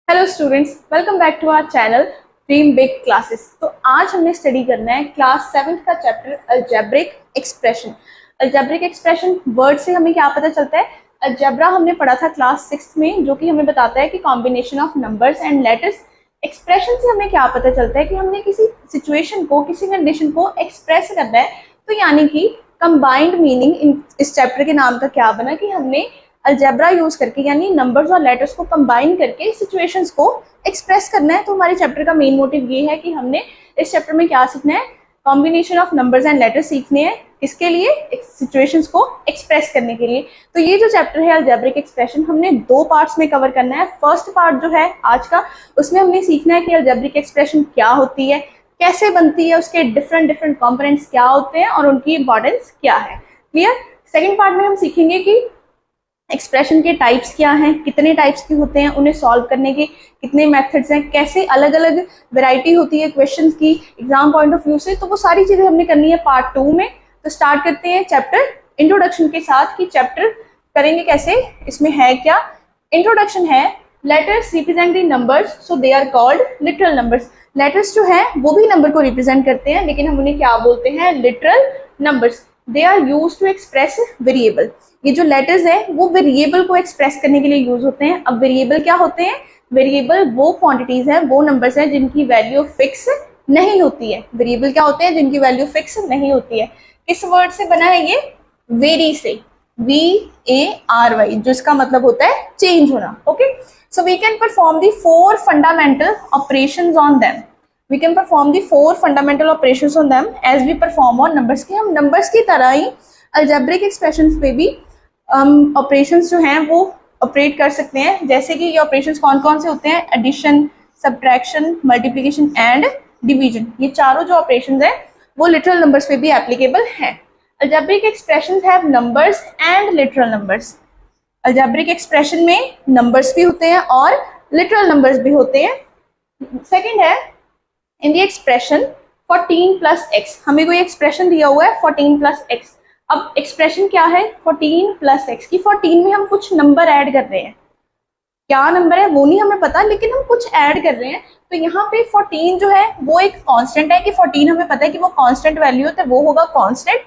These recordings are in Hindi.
Hello students, welcome back to our channel Dream Big Classes. तो आज हमने स्टडी करना है क्लास 7th का chapter algebraic expression. Algebraic expression word से हमें क्या पता चलता है? अलजेब्रा हमने पढ़ा था क्लास 6 में, जो कि हमें बताता है कि combination of numbers and letters. Expression से हमें क्या पता चलता है कि हमने किसी सिचुएशन को, किसी कंडीशन को एक्सप्रेस करना है। तो यानी कि कंबाइंड मीनिंग इस चैप्टर के नाम का क्या बना कि हमने अलजेब्रा यूज करके यानी नंबर्स और लेटर्स को कंबाइन करके सिचुएशंस को एक्सप्रेस करना है। तो हमारे चैप्टर का मेन मोटिव ये है कि हमने इस चैप्टर में क्या सीखना है? Combination of numbers and letters सीखने हैं। इसके लिए सिचुएशंस को एक्सप्रेस करने के लिए। तो ये जो चैप्टर है अलजेब्रिक एक्सप्रेशन, हमने दो पार्ट्स में कवर करना है। फर्स्ट पार्ट जो है आज का, उसमें हमने सीखना है कि अलजेब्रिक एक्सप्रेशन क्या होती है, कैसे बनती है, उसके डिफरेंट डिफरेंट कंपोनेंट्स क्या होते हैं और उनकी इंपॉर्टेंस क्या है। क्लियर? सेकेंड पार्ट में हम सीखेंगे कि एक्सप्रेशन के टाइप्स क्या हैं, कितने टाइप्स के होते हैं, उन्हें सॉल्व करने के कितने मेथड्स हैं, कैसे अलग अलग वैरायटी होती है क्वेश्चंस की एग्जाम पॉइंट ऑफ व्यू से। तो वो सारी चीजें हमने करनी है पार्ट 2 में। तो स्टार्ट करते हैं चैप्टर इंट्रोडक्शन के साथ कि चैप्टर करेंगे कैसे, इसमें है क्या। इंट्रोडक्शन है, letters represent the numbers so they are called literal numbers. Letters जो है वो भी नंबर को रिप्रेजेंट करते हैं, लेकिन हम उन्हें क्या बोलते हैं? Literal numbers. They are used to express variable. ये जो लेटर्स है वो वेरिएबल को एक्सप्रेस करने के लिए यूज होते हैं। अब वेरिएबल क्या होते हैं? वेरिएबल वो क्वांटिटीज हैं, वो नंबर्स हैं जिनकी वैल्यू फिक्स नहीं होती है। वेरिएबल क्या होते हैं? जिनकी वैल्यू फिक्स नहीं होती है। किस वर्ड से बना है ये? वेरी से, VARY, जिसका मतलब होता है चेंज होना। Okay, so we can perform the 4 fundamental operations on them. We can perform the 4 fundamental operations on them as we perform on numbers। कि हम नंबर्स की तरह ही अलजेब्रिक एक्सप्रेशंस पे भी ऑपरेशंस जो हैं वो ऑपरेट कर सकते हैं। जैसे कि ये ऑपरेशंस कौन कौन से होते हैं? Addition, subtraction, multiplication and division. ये चारों जो ऑपरेशंस हैं वो लिटरल नंबर्स पे भी एप्लीकेबल हैं। Algebraic expressions have numbers and literal numbers. Algebraic expression में नंबर्स भी होते हैं और लिटरल नंबर्स भी होते हैं। सेकेंड है in the expression 14 plus x. हमें कोई एक्सप्रेशन दिया हुआ है 14 प्लस एक्स। अब एक्सप्रेशन क्या है? 14 प्लस एक्स की 14 में हम कुछ नंबर ऐड कर रहे हैं। क्या नंबर है वो नहीं हमें पता, लेकिन हम कुछ ऐड कर रहे हैं। तो यहाँ पे 14 जो है वो एक कांस्टेंट है कि 14 हमें पता है कि वो कांस्टेंट वैल्यू है, तो वो होगा कांस्टेंट।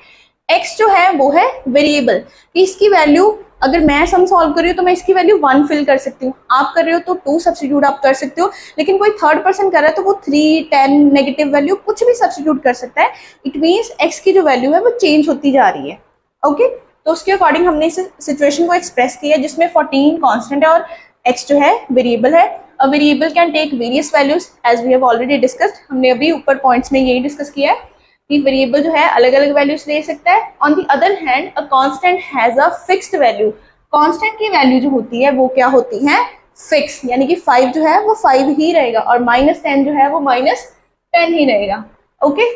एक्स जो है वो है वेरिएबल कि इसकी वैल्यू, अगर मैं सम सॉल्व कर रही हूँ तो मैं इसकी वैल्यू 1 फिल कर सकती हूँ, आप कर रहे हो तो 2 सब्स्टिट्यूट आप कर सकते हो, लेकिन कोई थर्ड पर्सन कर रहा है तो वो 3, 10 नेगेटिव वैल्यू कुछ भी सब्स्टिट्यूट कर सकता है। इट मीन्स एक्स की जो वैल्यू है वो चेंज होती जा रही है। ओके, तो उसके अकॉर्डिंग हमने इस सिचुएशन को एक्सप्रेस किया जिसमें 14 कॉन्स्टेंट है और एक्स जो है वेरिएबल है। A variable can take various values as we have already discussed. हमने अभी ऊपर पॉइंट्स में यही डिस्कस किया है कि वेरिएबल जो है अलग अलग वैल्यूज ले सकता है। On the other hand a constant has a fixed value. Constant की वैल्यू जो होती है वो क्या होती है? फिक्स, यानी कि 5 जो है वो 5 ही रहेगा और -10 जो है वो -10 ही रहेगा। Okay,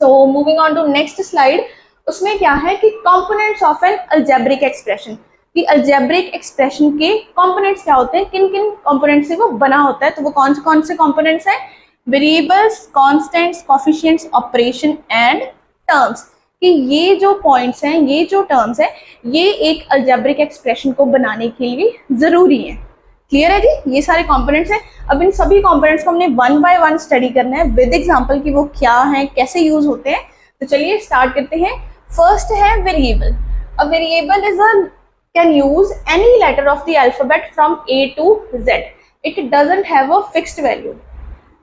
so moving on to next slide. उसमें क्या है कि components of an algebraic expression, कि अलजेब्रिक एक्सप्रेशन के कंपोनेंट्स क्या होते हैं, किन किन कंपोनेंट्स से वो बना होता है। तो वो कौन से कंपोनेंट्स हैं? Variables, constants, coefficients, operation and terms. कि ये जो पॉइंट्स हैं, ये जो टर्म्स हैं, ये एक अलजेब्रिक एक्सप्रेशन को बनाने के लिए जरूरी है। क्लियर है जी? ये सारे कंपोनेंट्स हैं। अब इन सभी कंपोनेंट्स को हमने 1 बाय 1 स्टडी करना है विद एग्जांपल कि वो क्या हैं, कैसे यूज होते हैं। तो चलिए स्टार्ट करते हैं। फर्स्ट है variable. A variable is a can use any letter of the alphabet from A to Z. It doesn't have a fixed value.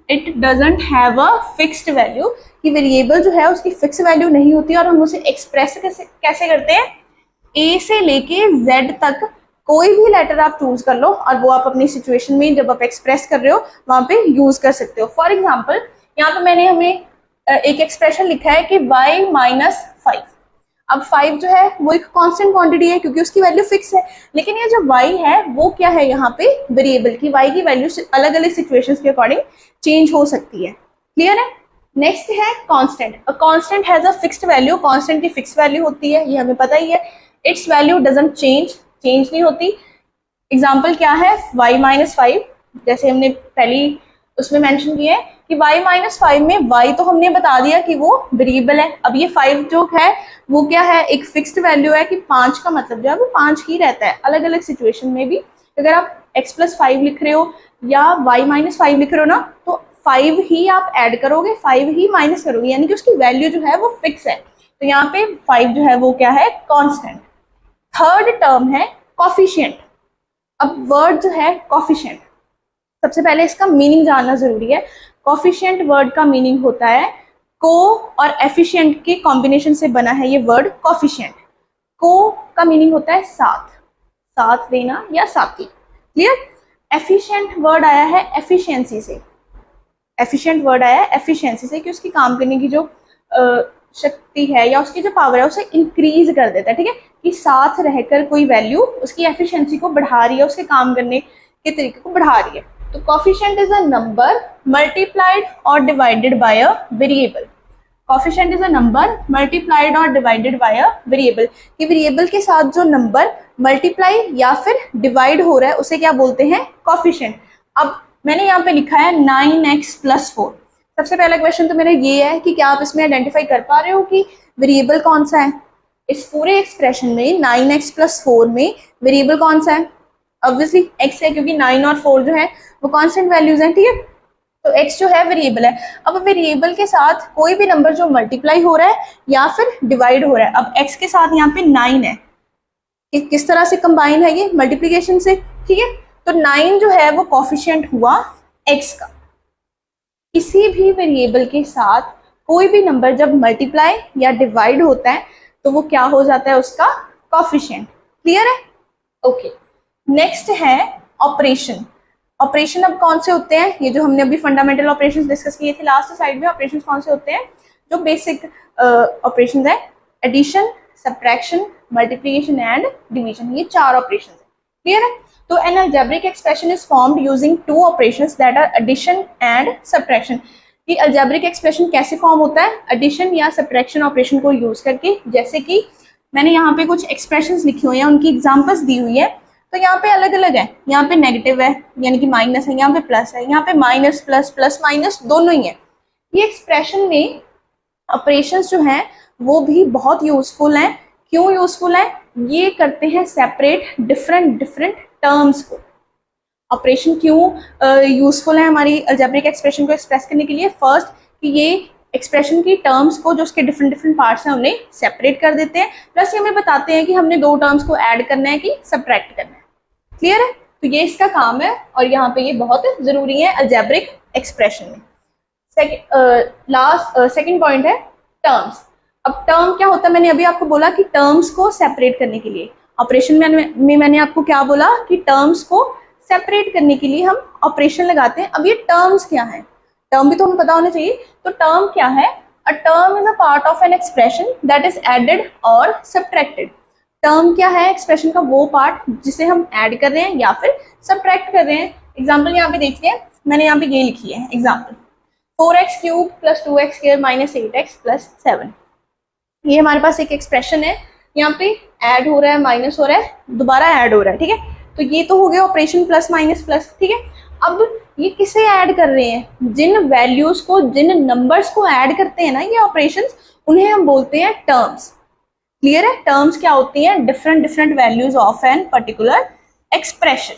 It doesn't have a fixed value कि वेरिएबल जो है उसकी फिक्स वैल्यू नहीं होती और हम उसे एक्सप्रेस कैसे करते हैं? A से लेके Z तक कोई भी लेटर आप चूज कर लो और वो आप अपनी सिचुएशन में जब आप एक्सप्रेस कर रहे हो वहां पे यूज कर सकते हो। फॉर एग्जाम्पल यहाँ पे मैंने हमें एक एक्सप्रेशन लिखा है कि y-5। अब 5 जो है वो एक कांस्टेंट क्वांटिटी है क्योंकि उसकी वैल्यू फिक्स है, लेकिन ये जो y है वो क्या है यहाँ पे? वेरिएबल की y की वैल्यू अलग अलग सिचुएशंस के अकॉर्डिंग चेंज हो सकती है। क्लियर है? नेक्स्ट है constant. A constant has a fixed value. Constant की फिक्स वैल्यू होती है, ये हमें पता ही है। इट्स वैल्यू डजंट चेंज नहीं होती। एग्जाम्पल क्या है? y-5, जैसे हमने पहली उसमें मेंशन किया है कि y-5 में y तो हमने बता दिया कि वो वेरिएबल है। अब ये 5 जो है वो क्या है? एक फिक्स्ड वैल्यू है कि 5 का मतलब जो है वो 5 ही रहता है अलग अलग सिचुएशन में भी। अगर आप x+5 लिख रहे हो या y-5 लिख रहे हो ना, तो 5 ही आप ऐड करोगे, 5 ही माइनस करोगे, यानी कि उसकी वैल्यू जो है वो फिक्स है। तो यहाँ पे 5 जो है वो क्या है, कांस्टेंट। थर्ड टर्म है कॉफिशिएंट। अब वर्ड जो है कॉफिशिएंट, सबसे पहले इसका मीनिंग जानना जरूरी है। कॉफिशिएंट वर्ड का मीनिंग होता है को और एफिशिएंट के कॉम्बिनेशन से बना है ये वर्ड कॉफिशिएंट। को का मीनिंग होता है साथ, साथ देना या साथी, क्लियर। एफिशिएंट वर्ड आया है एफिशिएंसी से, एफिशिएंट वर्ड आया है एफिशिएंसी से कि उसकी काम करने की जो शक्ति है या उसकी जो पावर है उसे इंक्रीज कर देता है, ठीक है, कि साथ रहकर कोई वैल्यू उसकी एफिशिएंसी को बढ़ा रही है, उसके काम करने के तरीके को बढ़ा रही है। तो coefficient is a number multiplied और divided by a variable. Coefficient is a number multiplied और डिवाइडेड बाय अ वेरिएबल, कि वेरिएबल के साथ जो नंबर मल्टीप्लाई या फिर डिवाइड हो रहा है उसे क्या बोलते हैं, कोफिशिएंट। अब मैंने यहाँ पे लिखा है 9x+4। सबसे पहला क्वेश्चन तो मेरा ये है कि क्या आप इसमें आइडेंटिफाई कर पा रहे हो कि वेरिएबल कौन सा है इस पूरे एक्सप्रेशन में। 9x+4 में वेरिएबल कौन सा है, ऑब्वियसली x है, क्योंकि 9 और 4 जो है वो कांस्टेंट वैल्यूज हैं, ठीक है। तो x जो है वेरिएबल है। अब वेरिएबल के साथ कोई भी नंबर जो मल्टीप्लाई हो रहा है या फिर डिवाइड हो रहा है, अब x के साथ यहाँ पे 9 है, किस तरह से कंबाइन है ये, मल्टीप्लीकेशन से, ठीक है। तो 9 जो है वो कोफिशिएंट हुआ x का। किसी भी वेरिएबल के साथ कोई भी नंबर जब मल्टीप्लाई या डिवाइड होता है तो वो क्या हो जाता है, उसका कोफिशिएंट, क्लियर है, ओके। नेक्स्ट है ऑपरेशन। ऑपरेशन अब कौन से होते हैं, ये जो हमने अभी फंडामेंटल ऑपरेशंस डिस्कस किए थे लास्ट साइड में, ऑपरेशंस कौन से होते हैं, जो बेसिक ऑपरेशंस है, addition, subtraction, multiplication and division, ये 4 ऑपरेशंस है, क्लियर है। तो an algebraic expression is formed using 2 operations that are addition and subtraction. कि अलजेब्रिक एक्सप्रेशन कैसे फॉर्म होता है, एडिशन या सब्ट्रैक्शन ऑपरेशन को यूज करके। जैसे कि मैंने यहाँ पे कुछ एक्सप्रेशंस लिखी हुई हैं, उनकी एग्जांपल्स दी हुई है, तो यहाँ पे अलग अलग है, यहाँ पे नेगेटिव है यानी कि माइनस है, यहाँ पे प्लस है, यहाँ पे माइनस प्लस, प्लस माइनस दोनों ही है। ये एक्सप्रेशन में ऑपरेशंस जो हैं वो भी बहुत यूजफुल हैं। क्यों यूजफुल है, ये करते हैं सेपरेट डिफरेंट टर्म्स को। ऑपरेशन क्यों यूजफुल है हमारी अलजेब्रिक एक्सप्रेशन को एक्सप्रेस करने के लिए, फर्स्ट कि ये एक्सप्रेशन की टर्म्स को जो उसके डिफरेंट पार्ट्स हैं उन्हें सेपरेट कर देते हैं, प्लस ये हमें बताते हैं कि हमने 2 टर्म्स को ऐड करना है कि सब्ट्रैक्ट करना है, क्लियर है। तो ये इसका काम है और यहाँ पे ये बहुत जरूरी है अलजेब्रिक एक्सप्रेशन में। सेकंड पॉइंट है टर्म्स। अब टर्म क्या होता है, मैंने अभी आपको बोला कि टर्म्स को सेपरेट करने के लिए ऑपरेशन में मैंने आपको क्या बोला कि टर्म्स को सेपरेट करने के लिए हम ऑपरेशन लगाते हैं। अब ये टर्म्स क्या है, टर्म भी तो हमें पता होना चाहिए। तो टर्म क्या है, a term is a part of an expression that is added और सब्ट्रैक्टेड। टर्म क्या है, एक्सप्रेशन का वो पार्ट जिसे हम ऐड कर रहे हैं या फिर सब्ट्रैक्ट कर रहे हैं। एग्जाम्पल यहाँ पे देखिए, मैंने यहाँ पे ये लिखी है एग्जाम्पल, 4x³ + 2x² - 8x + 7। ये हमारे पास एक एक्सप्रेशन है, यहाँ पे ऐड हो रहा है, माइनस हो रहा है, दोबारा ऐड हो रहा है, ठीक है। तो ये तो हो गया ऑपरेशन प्लस माइनस प्लस, ठीक है। अब ये किसे ऐड कर रहे हैं, जिन वैल्यूज को, जिन नंबर्स को ऐड करते हैं ना ये ऑपरेशंस, उन्हें हम बोलते हैं टर्म्स, क्लियर है। टर्म्स क्या होती हैं, different values of an particular expression,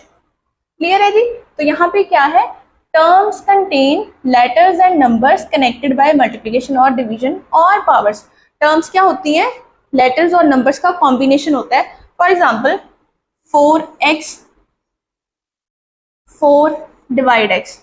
clear है जी। तो यहाँ पे क्या है, terms contain letters and numbers connected by multiplication और डिवीजन और पावर्स। टर्म्स क्या होती हैं, लेटर्स और नंबर्स का कॉम्बिनेशन होता है। फॉर एग्जाम्पल 4x 4 / x,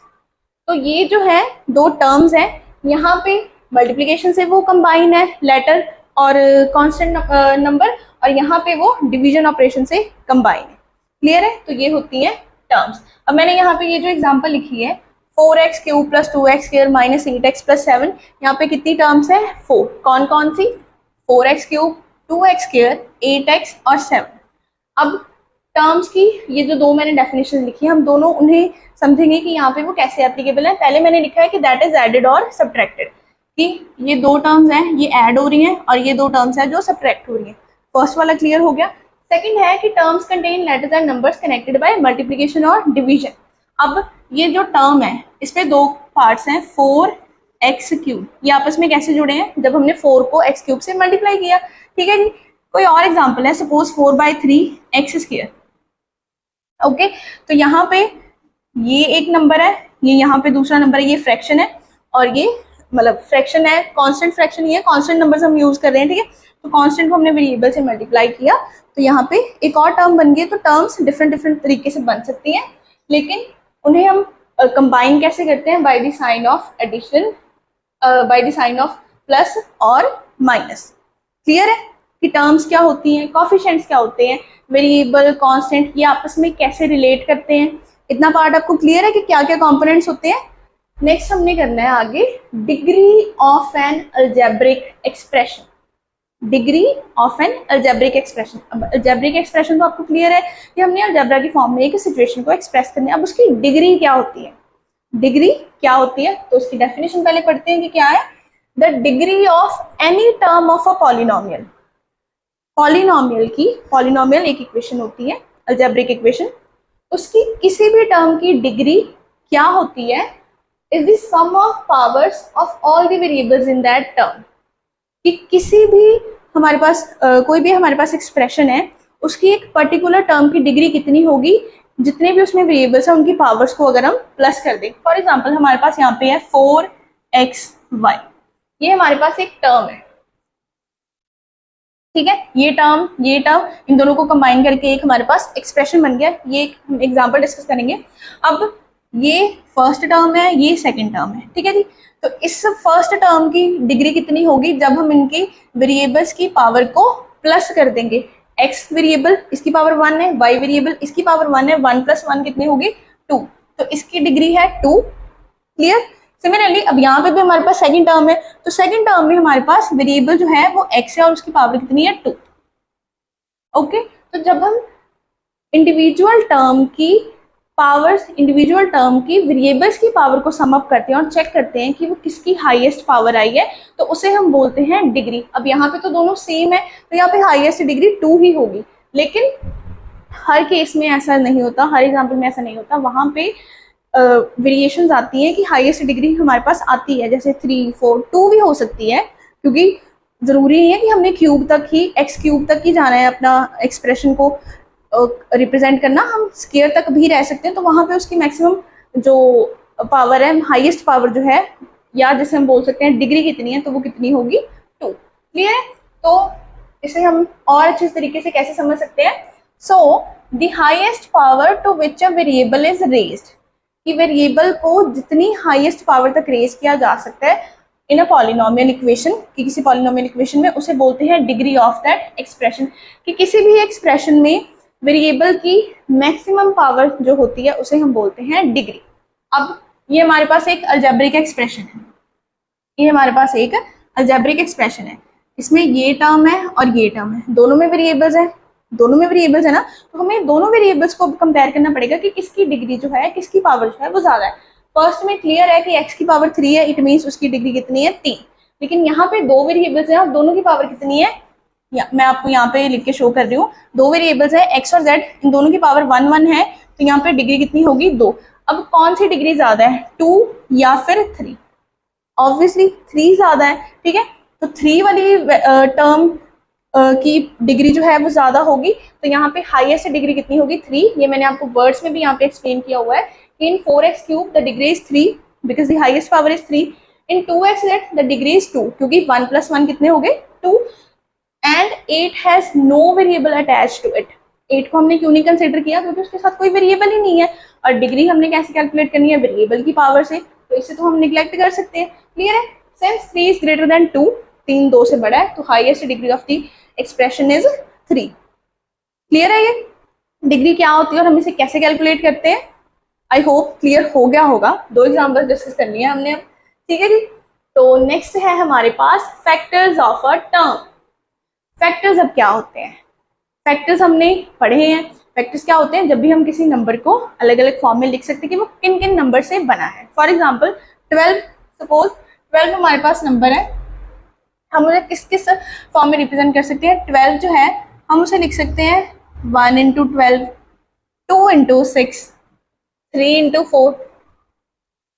तो ये जो है 2 टर्म्स हैं, यहाँ पे मल्टीप्लिकेशन से वो कंबाइन है लेटर और कांस्टेंट नंबर, और यहाँ पे वो डिवीजन ऑपरेशन से कंबाइन है, क्लियर है। तो ये होती हैं टर्म्स। अब मैंने यहाँ पे ये जो एग्जांपल लिखी है 4x³ + 2x² - 8x + 7, यहाँ पे कितनी टर्म्स है, 4। कौन कौन सी, 4x³, 2x², 8x और 7। अब टर्म्स की ये जो 2 मैंने डेफिनेशन लिखी है, हम दोनों उन्हें समझेंगे कि यहाँ पे वो कैसे एप्लीकेबल है। पहले मैंने लिखा है कि दैट इज एडेड और सब्ट्रैक्टेड, कि ये 2 टर्म्स हैं, ये ऐड हो रही हैं और ये 2 टर्म्स हैं जो सब्ट्रैक्ट हो रही हैं। फर्स्ट वाला क्लियर हो गया। सेकंड है कि terms contain letters and numbers connected by multiplication और डिवीजन। अब ये जो टर्म है इसमें 2 पार्ट्स हैं, 4x³, ये आपस में कैसे जुड़े हैं, जब हमने 4 को x³ से मल्टीप्लाई किया, ठीक है जी। कोई और एग्जाम्पल है, सपोज 4/3 x²। ओके, तो यहाँ पे ये एक नंबर है, ये यहाँ पे दूसरा नंबर है, ये फ्रैक्शन है और ये मतलब फ्रैक्शन है, कांस्टेंट फ्रैक्शन, ये कांस्टेंट नंबर्स हम यूज कर रहे हैं, ठीक है। तो कांस्टेंट को हमने वेरिएबल से मल्टीप्लाई किया तो यहाँ पे एक और टर्म बन गई। तो टर्म्स डिफरेंट डिफरेंट तरीके से बन सकती हैं, लेकिन उन्हें हम कंबाइन कैसे करते हैं? By the sign of addition, by the sign of plus और माइनस। क्लियर है कि टर्म्स क्या होती हैं, कोएफिशिएंट्स क्या होते हैं, वेरिएबल, कांस्टेंट, ये आपस में कैसे रिलेट करते हैं। इतना पार्ट आपको क्लियर है कि क्या क्या कंपोनेंट्स होते हैं। नेक्स्ट हमने करना है आगे degree of an algebraic expression. Degree of an algebraic expression. अब अलजेब्रिक एक्सप्रेशन तो आपको क्लियर है कि हमने अलजेब्रा की फॉर्म में एक सिचुएशन को एक्सप्रेस करना है। अब उसकी डिग्री क्या होती है? डिग्री क्या होती है तो उसकी डेफिनेशन पहले पढ़ते हैं कि क्या है। The degree of any term of a polynomial. Polynomial एक इक्वेशन होती है, अलजेब्रिक इक्वेशन, उसकी किसी भी टर्म की डिग्री क्या होती है? Is the sum of powers of all the variables in that term. कि किसी भी हमारे पास कोई भी हमारे पास एक्सप्रेशन है, उसकी एक पर्टिकुलर टर्म की डिग्री कितनी होगी, जितने भी उसमें वेरिएबल्स हैं उनकी पावर्स को अगर हम प्लस कर दें। फॉर एग्जांपल हमारे पास यहाँ पे है 4xy, ये हमारे पास एक टर्म है, ठीक है। ये टर्म इन दोनों को कंबाइन करके एक हमारे पास एक्सप्रेशन बन गया। ये एक एग्जांपल डिस्कस करेंगे। अब ये फर्स्ट टर्म है, ये सेकंड टर्म है, ठीक है जी। तो इस फर्स्ट टर्म की डिग्री कितनी होगी जब हम इनकी वेरिएबल्स की पावर को प्लस कर देंगे। x वेरिएबल इसकी पावर 1 है, y वेरिएबल इसकी पावर 1 है, 1 + 1 कितनी होगी 2, तो इसकी डिग्री है 2। क्लियर। सिमिलरली अब यहाँ पे भी हमारे पास सेकंड टर्म है, तो सेकंड टर्म में हमारे पास वेरिएबल जो है वो x है और उसकी पावर कितनी है 2। ओके, तो जब हम इंडिविजुअल टर्म की पावर्स, इंडिविजुअल टर्म की वेरिएबल्स की पावर को सम अप करते हैं और चेक करते हैं कि वो किसकी हाईएस्ट पावर आई है, तो उसे हम बोलते हैं डिग्री। अब यहाँ पे तो दोनों सेम है, तो यहाँ पे हाईएस्ट डिग्री 2 ही होगी, लेकिन हर केस में ऐसा नहीं होता, हर एग्जाम्पल में ऐसा नहीं होता। वहाँ पे वेरिएशंस आती हैं कि हाईएस्ट डिग्री हमारे पास आती है, जैसे 3, 4, 2 भी हो सकती है, क्योंकि जरूरी नहीं है कि हमने क्यूब तक ही, x क्यूब तक ही जाना है अपना एक्सप्रेशन को रिप्रेजेंट करना, हम स्क्वायर तक भी रह सकते हैं। तो वहाँ पे उसकी मैक्सिमम जो पावर है, हाईएस्ट पावर जो है, या जैसे हम बोल सकते हैं डिग्री कितनी है, तो वो कितनी होगी 2। क्लियर है। तो इसे हम और अच्छे तरीके से कैसे समझ सकते हैं। So the highest power to which a variable is raised, कि वेरिएबल को जितनी हाईएस्ट पावर तक रेज किया जा सकता है इन अ पॉलिनोमियल इक्वेशन, कि किसी पॉलिनोमियल इक्वेशन में, उसे बोलते हैं डिग्री ऑफ दैट एक्सप्रेशन। कि किसी भी एक्सप्रेशन में वेरिएबल की मैक्सिमम पावर जो होती है उसे हम बोलते हैं डिग्री। अब ये हमारे पास एक अलजेब्रिक एक्सप्रेशन है, ये हमारे पास एक अलजेब्रिक एक्सप्रेशन है, इसमें ये टर्म है और ये टर्म है, दोनों में वेरिएबल्स है, दोनों में वेरिएबल्स है ना, तो हमें दोनों वेरिएबल्स को कंपेयर करना पड़ेगा कि किसकी डिग्री जो है, किसकी पावर जो है वो ज्यादा है। फर्स्ट में क्लियर है कि x की पावर 3 है, इट मीन्स उसकी डिग्री कितनी है 3। लेकिन यहाँ पे दो वेरिएबल्स हैं और दोनों की पावर कितनी है, मैं आपको यहाँ पे लिख के शो कर रही हूँ। दो वेरिएबल्स है x और z, इन दोनों की पावर 1 1 है, तो यहाँ पे डिग्री कितनी होगी 2। अब कौन सी डिग्री ज्यादा है, 2 या फिर 3? ऑब्वियसली 3 ज्यादा है, ठीक है। तो 3 वाली टर्म की डिग्री जो है वो ज्यादा होगी, तो यहाँ पे हाईएस्ट डिग्री कितनी होगी 3। ये मैंने आपको वर्ड्स में भी यहाँ पे एक्सप्लेन किया हुआ है कि in 4x³ the degree is 3 because the highest power is 3। In 2xz the degree is 2 क्योंकि 1 + 1 कितने हो गए 2। And 8 has no variable attach to it. 8 को हमने क्यों नहीं कंसिडर किया, क्योंकि उसके साथ कोई वेरिएबल ही नहीं है, और डिग्री हमने कैसे कैलकुलेट करनी है, वेरिएबल की पावर से, तो इसे तो हम निग्लेक्ट कर सकते हैं। क्लियर है। सिंस 3 इज ग्रेटर देन 2, 3 2 से बड़ा है, तो highest degree of the expression is 3। Clear है। ये डिग्री क्या होती है और हम इसे कैसे कैलकुलेट करते हैं, आई होप क्लियर हो गया होगा। 2 एग्जाम्पल्स डिस्कस करनी है हमने अब, ठीक है जी। तो नेक्स्ट है हमारे पास factors of a term. Factors अब क्या होते हैं, फैक्टर्स हमने पढ़े हैं। फैक्टर्स क्या होते हैं, जब भी हम किसी नंबर को अलग अलग फॉर्म में लिख सकते हैं कि वो किन किन नंबर से बना है। फॉर एग्जाम्पल 12, सपोज 12 हमारे पास नंबर है, हम उसे किस किस फॉर्म में रिप्रेजेंट कर सकते हैं। 12 जो है हम उसे लिख सकते हैं 1 × 12, 2 × 6, 3 × 4।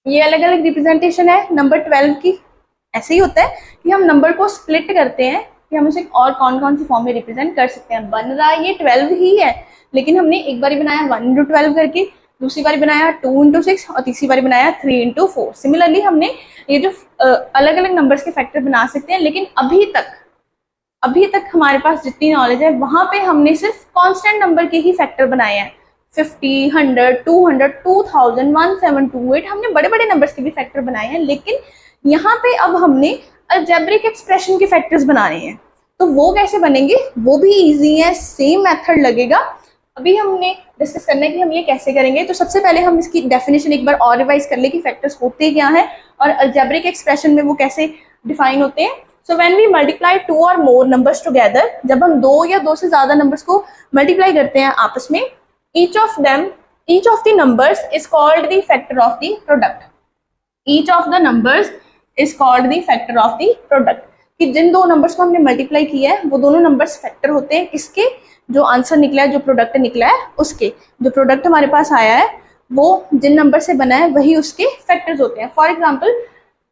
ये अलग अलग रिप्रेजेंटेशन है नंबर 12 की। ऐसे ही होता है कि हम नंबर को स्प्लिट करते हैं कि हम उसे और कौन कौन सी फॉर्म में रिप्रेजेंट कर सकते हैं। बन रहा है ये 12 ही है, लेकिन हमने एक बार बनाया 1 into 12 करके, दूसरी बार बनाया 2 into 6 और तीसरी बार बनाया 3 into 4। सिमिलरली हमने ये जो अलग अलग नंबर्स के फैक्टर बना सकते हैं, लेकिन अभी तक हमारे पास जितनी नॉलेज है वहां पे हमने सिर्फ कांस्टेंट नंबर के ही फैक्टर बनाए हैं। 50, 100, 200, 2000, 1728, हमने बड़े बड़े नंबर्स के भी फैक्टर बनाए हैं, लेकिन यहाँ पे अब हमने अलजेब्रिक एक्सप्रेशन के फैक्टर्स बनाने हैं। तो वो कैसे बनेंगे, वो भी इजी है, सेम मेथड लगेगा। अभी हमने डिस्कस करना है कि हम ये कैसे करेंगे। तो सबसे पहले हम इसकी डेफिनेशन एक बार और रिवाइज कर ले कि फैक्टर्स होते क्या हैं और अलजेब्रिक एक्सप्रेशन में वो कैसे डिफाइन होते हैं। सो व्हेन वी मल्टीप्लाई 2 और मोर नंबर्स टुगेदर, जब हम 2 या 2 से ज्यादा नंबर्स को मल्टीप्लाई करते हैं आपस में, each of the numbers is called the factor of the product. Each of the numbers is called the factor of the product. कि जिन दो नंबर्स को हमने मल्टीप्लाई किया है वो दोनों नंबर्स फैक्टर होते हैं किसके, जो आंसर निकला है, जो प्रोडक्ट निकला है उसके। जो प्रोडक्ट हमारे पास आया है वो जिन नंबर से बना है वही उसके फैक्टर्स होते हैं। For example,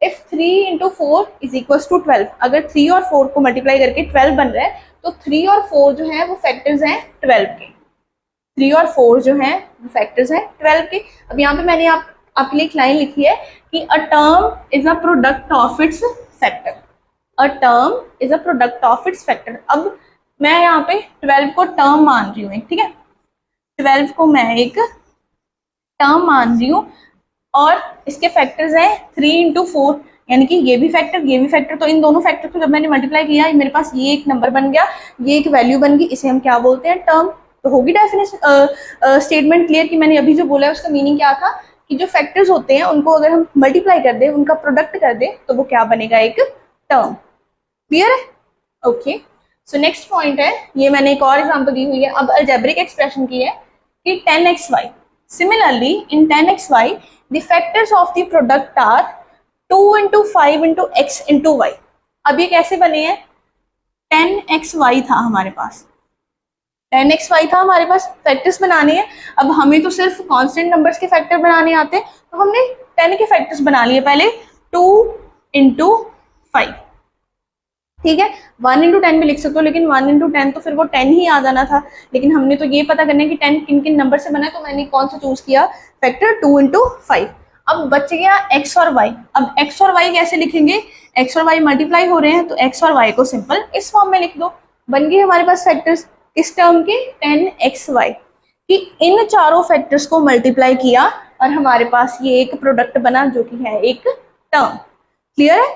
if 3 into 4 is equals to 12, अगर 3 और 4 को मल्टीप्लाई करके 12 बन रहा है तो 3 और 4 जो है वो फैक्टर्स हैं 12 के। 3 और 4 जो है वो फैक्टर्स हैं 12 के। अब यहाँ पे मैंने आपके लिए एक लाइन लिखी है कि अ term is a product of its factor. A term is a product of its factor. अब मैं यहाँ पे 12 को टर्म मान रही हूँ, ठीक है, 12 को मैं एक टर्म मान रही हूँ और इसके फैक्टर्स हैं 3 into 4, यानी कि ये भी फैक्टर। तो इन दोनों फैक्टर को जब मैंने मल्टीप्लाई किया मेरे पास ये एक नंबर बन गया, ये एक वैल्यू बन गई, इसे हम क्या बोलते हैं, टर्म। तो होगी डेफिनेशन स्टेटमेंट क्लियर कि मैंने अभी जो बोला है उसका मीनिंग क्या था, कि जो फैक्टर्स होते हैं उनको अगर हम मल्टीप्लाई कर दे, उनका प्रोडक्ट कर दे, तो वो क्या बनेगा, एक टर्म। क्लियर है? ओके। सो नेक्स्ट पॉइंट है, ये मैंने एक और एग्जांपल दी हुई है, अब अलजेब्रिक एक्सप्रेशन की है कि 10xy। Similarly in 10xy the factors of the product are 2 into 5 into x into y। अब ये कैसे बने हैं, 10xy था हमारे पास, 10xy था हमारे पास, फैक्टर्स बनाने हैं। अब हमें तो सिर्फ कांस्टेंट नंबर्स के फैक्टर बनाने आते हैं, तो हमने 10 के फैक्टर्स बना लिए पहले, 2 into 5, ठीक है। 1 into 10 भी लिख सकते हो, लेकिन 1 into 10 तो फिर वो 10 ही आ जाना था, लेकिन हमने तो ये पता करना है कि 10 किन किन नंबर से बना है, तो मैंने कौन सा चूज किया, फैक्टर 2 into 5। अब बच गया x और y। अब x और y कैसे लिखेंगे, x और y मल्टीप्लाई हो रहे हैं तो x और y को सिंपल इस फॉर्म में लिख दो। बन गए हमारे पास फैक्टर्स किस टर्म के, 10xy, कि इन चारों फैक्टर्स को मल्टीप्लाई किया और हमारे पास ये एक प्रोडक्ट बना जो कि है एक टर्म। क्लियर है?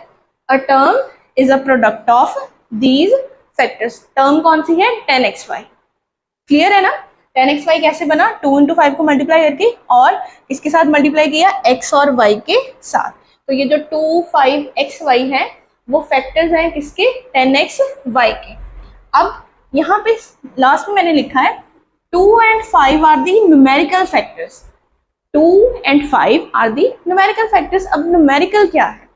A term is a product of these factors. Term कौन सी है, 10xy। क्लियर है ना? 10xy कैसे बना, 2 into 5 को मल्टीप्लाई करके और इसके साथ मल्टीप्लाई किया x और y के साथ। तो ये जो 2, 5, xy है वो फैक्टर्स हैं किसके, 10xy के। अब यहाँ पे लास्ट में मैंने लिखा है 2 and 5 are the numerical factors. 2 and 5 are the numerical factors. अब न्यूमेरिकल क्या है,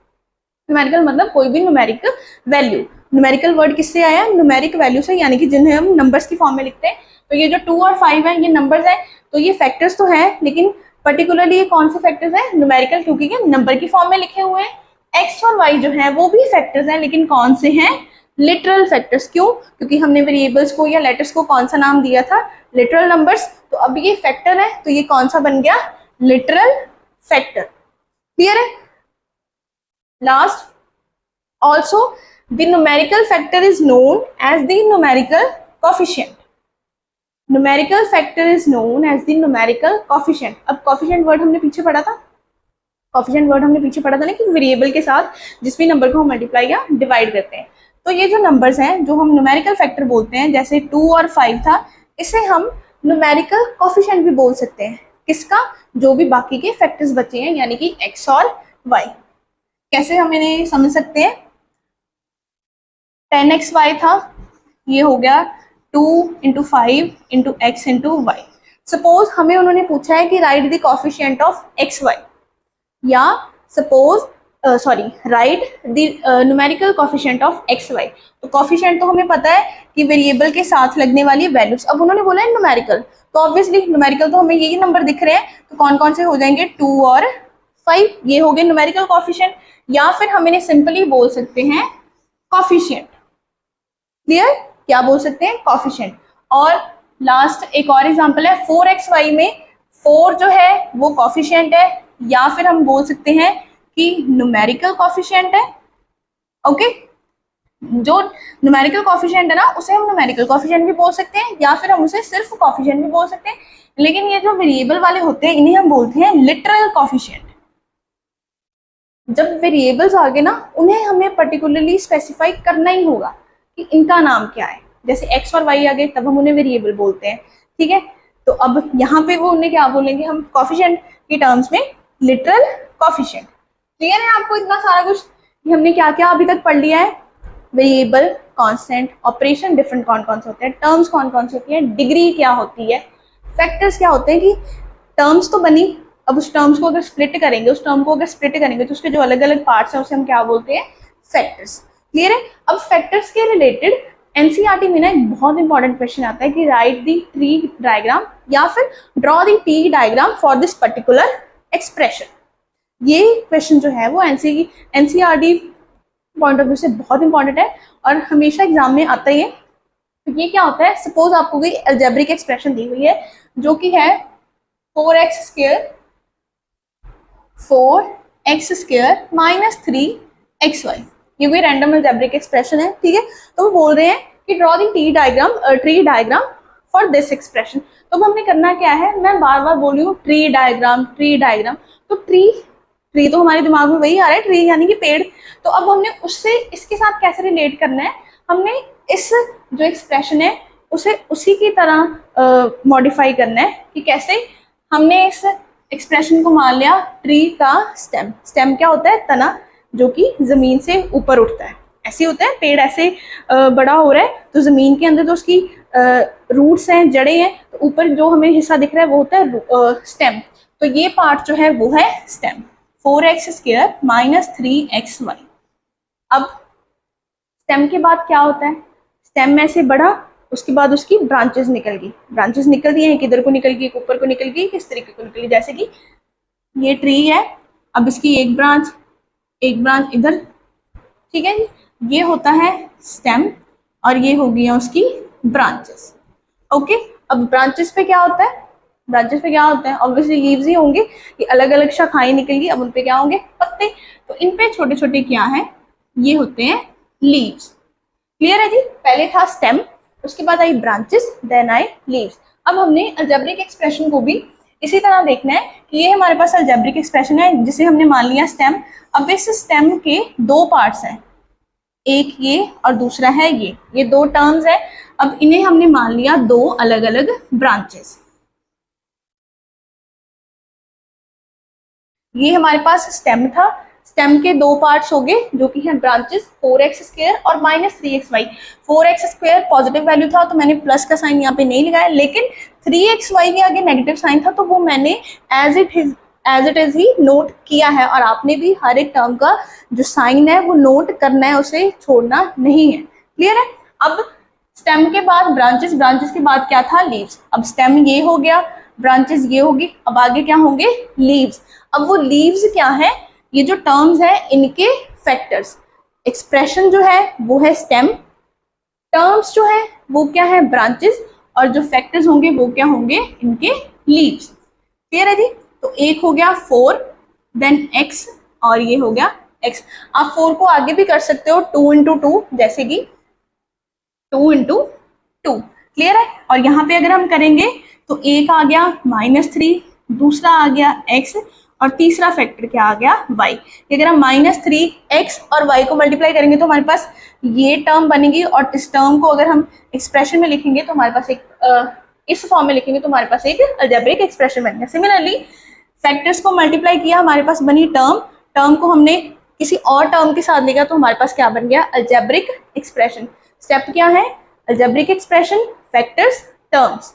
न्यूमेरिकल मतलब कोई भी न्यूमेरिक वैल्यू। न्यूमेरिकल वर्ड किससे आया, न्यूमेरिक वैल्यू से, यानी कि जिन्हें हम नंबर्स की फॉर्म में लिखते हैं। तो ये जो 2 और 5 है ये नंबर्स हैं, तो ये फैक्टर्स तो हैं, लेकिन पर्टिकुलरली ये कौन से फैक्टर्स हैं, न्यूमेरिकल, क्योंकि ये नंबर की फॉर्म में लिखे हुए हैं। एक्स और वाई जो है वो भी फैक्टर्स हैं, लेकिन कौन से हैं, लिटरल फैक्टर्स। क्यों, क्योंकि हमने वेरिएबल्स को या लेटर्स को कौन सा नाम दिया था, लिटरल नंबर्स। तो अब ये फैक्टर है तो ये कौन सा बन गया, लिटरल फैक्टर। क्लियर है? Last, also the numerical factor is known as the numerical coefficient। numerical factor is known as the numerical coefficient। अब coefficient word हमने पीछे पढ़ा था, coefficient word हमने पीछे पढ़ा था ना, कि वेरिएबल के साथ जिस भी नंबर को हम मल्टीप्लाई या डिवाइड करते हैं। तो ये जो नंबर्स हैं जो हम न्यूमेरिकल फैक्टर बोलते हैं, जैसे 2 और 5 था, इसे हम न्यूमेरिकल कोएफिशिएंट भी बोल सकते हैं। किसका, जो भी बाकी के फैक्टर्स बचे हैं, यानी कि x और y। कैसे हम इन्हें समझ सकते हैं, 10xy था, ये हो गया 2 into 5 into x into y। Suppose हमें उन्होंने पूछा है कि right the coefficient of xy, या suppose right the numerical coefficient of xy। तो कोएफिशिएंट तो हमें पता है कि वेरिएबल के साथ लगने वाली वैल्यूज। अब उन्होंने बोला है न्यूमेरिकल, तो ऑब्वियसली न्यूमेरिकल तो हमें यही नंबर दिख रहे हैं, तो कौन कौन से हो जाएंगे, 2 और 5, ये हो गए न्यूमेरिकल कोएफिशिएंट। या फिर हम इन्हें सिंपली बोल सकते हैं कोएफिशिएंट। क्लियर, क्या बोल सकते हैं, कॉफिशिएंट। और लास्ट एक और एग्जांपल है 4xy में 4 जो है वो कॉफिशिएंट है, या फिर हम बोल सकते हैं कि न्यूमेरिकल कॉफिशिएंट है। ओके, जो न्यूमेरिकल कॉफिशिएंट है ना उसे हम न्यूमेरिकल कॉफिशिएंट भी बोल सकते हैं, या फिर हम उसे सिर्फ कॉफिशिएंट भी बोल सकते हैं। लेकिन ये जो वेरिएबल वाले होते हैं इन्हें हम बोलते हैं लिटरल कॉफिशिएंट। जब वेरिएबल्स आ गए ना उन्हें हमें पर्टिकुलरली स्पेसिफाई करना ही होगा कि इनका नाम क्या है। जैसे x और y आ गए तब हम उन्हें वेरिएबल बोलते हैं, ठीक है। तो अब यहाँ पे वो उन्हें क्या बोलेंगे, हम कॉफिशिएंट के टर्म्स में लिटरल कॉफिशिएंट। क्लियर है आपको इतना सारा कुछ कि हमने क्या क्या अभी तक पढ़ लिया है, वेरिएबल, कांस्टेंट, ऑपरेशन डिफरेंट कौन कौन से होते हैं, टर्म्स कौन कौन से होती हैं, डिग्री क्या होती है, फैक्टर्स क्या होते हैं। कि टर्म्स तो बनी, अब उस टर्म्स को अगर स्प्लिट करेंगे, उस टर्म को अगर स्प्लिट करेंगे तो उसके जो अलग अलग पार्ट्स हैं उसे हम क्या बोलते हैं, फैक्टर्स। क्लियर है। अब फैक्टर्स के रिलेटेड एनसीईआरटी में ना एक बहुत इंपॉर्टेंट क्वेश्चन आता है कि राइट द ट्री डायग्राम या फिर draw the tree diagram for this particular expression. ये क्वेश्चन जो है वो एनसीईआरटी पॉइंट ऑफ व्यू से बहुत इंपॉर्टेंट है और हमेशा एग्जाम में आता ही है। तो ये क्या होता है, सपोज आपको कोई अलजेब्रिक एक्सप्रेशन दी हुई है जो कि है 4x स्क्वायर माइनस 3xy। ये कोई रैंडम अलजेब्रिक एक्सप्रेशन है, ठीक है। तो वो बोल रहे हैं कि draw the tree diagram for this expression. तो अब हमने करना क्या है, मैं बार बार बोल रही हूँ ट्री डायग्राम ट्री डायग्राम। तो ट्री तो हमारे दिमाग में वही आ रहा है, ट्री यानी कि पेड़। तो अब हमने उससे इसके साथ कैसे रिलेट करना है, हमने इस जो एक्सप्रेशन है उसे उसी की तरह मॉडिफाई करना है। कि कैसे, हमने इस एक्सप्रेशन को मान लिया ट्री का स्टेम। स्टेम क्या होता है, तना जो कि जमीन से ऊपर उठता है। ऐसे होता है, पेड़ ऐसे बड़ा हो रहा है तो जमीन के अंदर जो उसकी रूट्स हैं, जड़ें हैं, तो ऊपर जो हमें हिस्सा दिख रहा है वो होता है स्टेम। तो ये पार्ट जो है वो है stem. 4x square minus 3xy। अब स्टेम के बाद क्या होता है, स्टेम में से बढ़ा, उसके बाद उसकी ब्रांचेस निकल गई। ब्रांचेस निकल दी हैं, किधर को निकल गई, ऊपर को निकल गई, किस तरीके को निकल गई। जैसे कि ये ट्री है, अब इसकी एक ब्रांच इधर, ठीक है जी। ये होता है स्टेम और ये हो गई उसकी ब्रांचेस। ओके, अब ब्रांचेस पे क्या होता है, ऑब्वियसली लीव्स ही होंगे कि अलग अलग शाखाएं निकल गई। अब उन पे क्या होंगे, पत्ते। तो इन पे छोटे छोटे क्या हैं, ये होते हैं लीव्स। क्लियर है जी। पहले था स्टेम, उसके बाद आई ब्रांचेस, देन आई लीव्स। अब हमने अलजेब्रिक एक्सप्रेशन को भी इसी तरह देखना है कि ये हमारे पास अलजेब्रिक एक्सप्रेशन है जिसे हमने मान लिया स्टेम। अब इस स्टेम के दो पार्ट्स हैं, एक ये और दूसरा है ये दो टर्म्स है। अब इन्हें हमने मान लिया दो अलग अलग ब्रांचेस। ये हमारे पास स्टेम था, स्टेम के दो पार्ट्स हो गए जो कि हैं ब्रांचेस, 4x स्क्वायर और minus 3xy। 4x square positive value था तो मैंने प्लस का साइन यहाँ पे नहीं लगाया, लेकिन 3xy के आगे नेगेटिव साइन था तो वो मैंने एज इट इज ही नोट किया है। और आपने भी हर एक टर्म का जो साइन है वो नोट करना है, उसे छोड़ना नहीं है। क्लियर है। अब स्टेम के बाद ब्रांचेस, ब्रांचेस के बाद क्या था, लीव्स। अब स्टेम ये हो गया, ब्रांचेस ये होगी, अब आगे क्या होंगे, लीव्स। अब वो लीव्स क्या है, ये जो टर्म्स है इनके फैक्टर्स। एक्सप्रेशन जो है वो है स्टेम, टर्म्स जो है वो क्या है, ब्रांचेस, और जो फैक्टर्स होंगे वो क्या होंगे, इनके लीव्स। क्लियर है जी। तो एक हो गया 4, देन x और ये हो गया x। आप 4 को आगे भी कर सकते हो 2 इंटू 2, जैसे कि 2 इंटू 2। क्लियर है। और यहाँ पे अगर हम करेंगे तो एक आ गया -3, दूसरा आ गया x और तीसरा फैक्टर क्या आ गया, y। अगर हम -3x और y को मल्टीप्लाई करेंगे तो हमारे पास ये टर्म बनेगी, और इस टर्म को अगर हम एक्सप्रेशन में लिखेंगे तो हमारे पास एक इस फॉर्म में लिखेंगे तो हमारे पास एक अलजेब्रिक एक्सप्रेशन बनेगा। सिमिलरली फैक्टर्स को मल्टीप्लाई किया, हमारे पास बनी टर्म को हमने किसी और टर्म के साथ लिखा तो हमारे पास क्या बन गया, अलजेब्रिक एक्सप्रेशन। स्टेप क्या है, algebraic expression, factors, terms.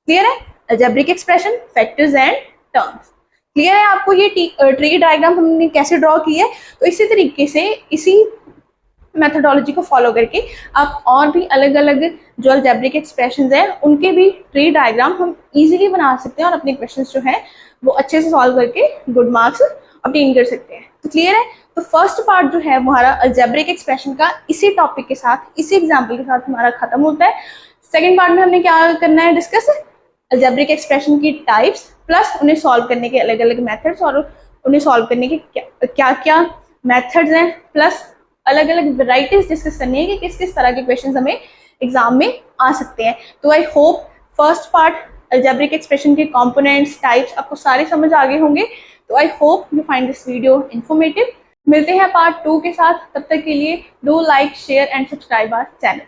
Clear है। Algebraic expression, factors and terms. Clear है आपको ये ट्री डायग्राम हमने कैसे ड्रॉ की है। तो इसी तरीके से इसी मेथोडोलॉजी को फॉलो करके आप और भी अलग अलग जो अलजेब्रिक एक्सप्रेशंस हैं उनके भी ट्री डायग्राम हम इजीली बना सकते हैं और अपने क्वेश्चंस जो है वो अच्छे से सॉल्व करके गुड मार्क्स ऑब्टेन कर सकते हैं। तो क्लियर है। तो तो फर्स्ट पार्ट जो है हमारा अलजेब्रिक एक्सप्रेशन का इसी टॉपिक के साथ, इसी एग्जाम्पल के साथ हमारा खत्म होता है। सेकेंड पार्ट में हमने क्या करना है डिस्कस, अलजेब्रिक एक्सप्रेशन की टाइप्स प्लस उन्हें सॉल्व करने के अलग अलग मेथड्स, और उन्हें सॉल्व करने के क्या क्या मेथड्स हैं, प्लस अलग अलग वेराइटीज डिस्कस करनी है कि किस किस तरह के क्वेश्चंस हमें एग्जाम में आ सकते हैं। तो I hope first part algebraic expression के कंपोनेंट्स, टाइप्स आपको सारे समझ आ गए होंगे। तो I hope you find this video informative. मिलते हैं पार्ट 2 के साथ, तब तक के लिए do like, share and subscribe our channel.